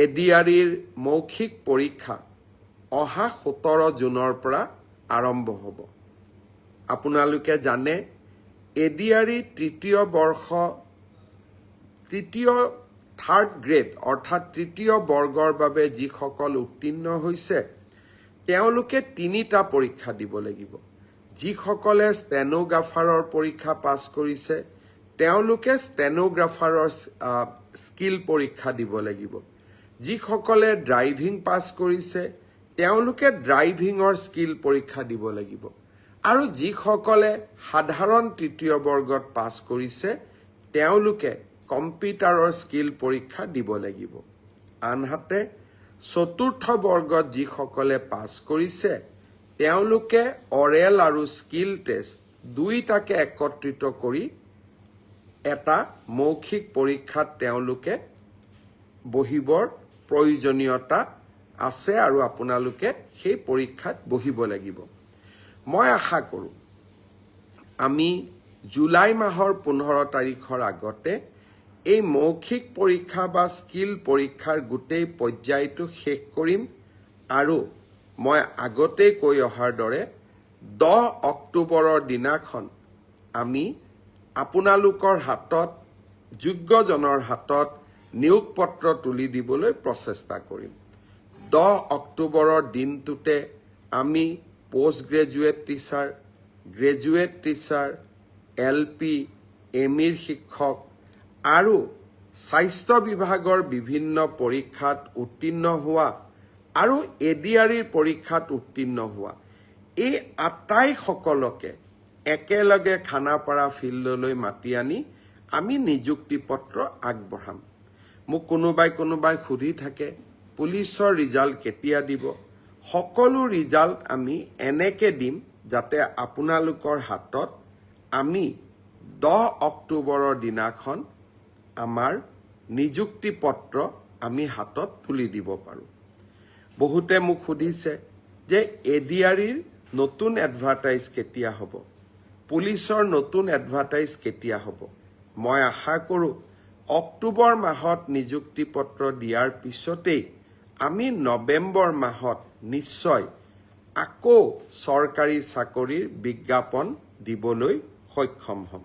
এডিআৰিৰ মৌখিক পৰীক্ষা অহা 17 জুনৰ পৰা আৰম্ভ হ'ব। আপোনালোকে জানে এডিআৰি থাৰ্ড গ্ৰেড অৰ্থাৎ তৃতীয় বৰ্গৰ বাবে যিসকল উত্তীৰ্ণ হৈছে তেওঁলোকে 3টা পৰীক্ষা দিব লাগিব। যিসকলে ষ্টেনোগ্ৰাফাৰৰ পৰীক্ষা পাছ কৰিছে তেওঁলোকে ষ্টেনোগ্ৰাফাৰৰ স্কিল পৰীক্ষা দিব লাগিব। যিসকলে ড্ৰাইভিং পাছ কৰিছে তেওঁলোকে ড্ৰাইভিঙৰ স্কিল পৰীক্ষা দিব লাগিব। আৰু যিসকলে সাধাৰণ তৃতীয় বৰ্গত পাছ কৰিছে তেওঁলোকে কম্পিউটাৰৰ স্কিল পৰীক্ষা দিব লাগিব। আনহাতে চতুৰ্থ বৰ্গত যিসকলে পাছ কৰিছে তেওঁলোকে অৰেল আৰু স্কিল টেষ্ট দুইটাকে একত্ৰিত কৰি এটা মৌখিক পৰীক্ষাত তেওঁলোকে বহিবৰ প্ৰয়োজনীয়তা আছে আৰু আপোনালোকে সেই পৰীক্ষাত বহিব লাগিব। মই আশা কৰোঁ আমি জুলাই মাহৰ 15 তাৰিখৰ আগতে এই মৌখিক পৰীক্ষা বা স্কিল পৰীক্ষাৰ গোটেই পৰ্যায়টো শেষ কৰিম আৰু মই আগতেই কৈ অহাৰ দৰে 10 অক্টোবৰৰ দিনাখন আমি আপোনালোকৰ হাতত যোগ্যজনৰ হাতত নিয়োগ পত্ৰ তুলি দিবলৈ প্ৰচেষ্টা কৰিম। 10 অক্টোবৰৰ দিনটোতে আমি post graduate teacher, graduate teacher, LP, ME শিক্ষক আৰু স্বাস্থ্য বিভাগৰ বিভিন্ন পৰীক্ষাত উত্তীৰ্ণ হোৱা আৰু এডিআৰিৰ পৰীক্ষাত উত্তীৰ্ণ হোৱা এই আটাইসকলকে একেলগে খানাপাৰা ফিল্ডলৈ মাতি আনি আমি নিযুক্তি পত্ৰ আগবঢ়াম। মোক কোনোবাই সুধি থাকে পুলিচৰ ৰিজাল্ট কেতিয়া দিব? সকলো ৰিজাল্ট আমি এনেকে দিম যাতে আপোনালোকৰ হাতত আমি 10 অক্টোবৰৰ দিনাখন আমাৰ নিযুক্তি পত্ৰ আমি হাতত তুলি দিব পাৰোঁ। বহুতে মোক সুধিছে যে এডিআৰিৰ নতুন এডভাৰটাইজ কেতিয়া হ'ব? পুলিচৰ নতুন এডভাৰটাইজ কেতিয়া হ'ব? মই আশা কৰোঁ অক্টোবৰ মাহত নিযুক্তি পত্ৰ দিয়াৰ পিছতেই আমি নৱেম্বৰ মাহত নিশ্চয় আকৌ চৰকাৰী চাকৰিৰ বিজ্ঞাপন দিবলৈ সক্ষম হ'ম।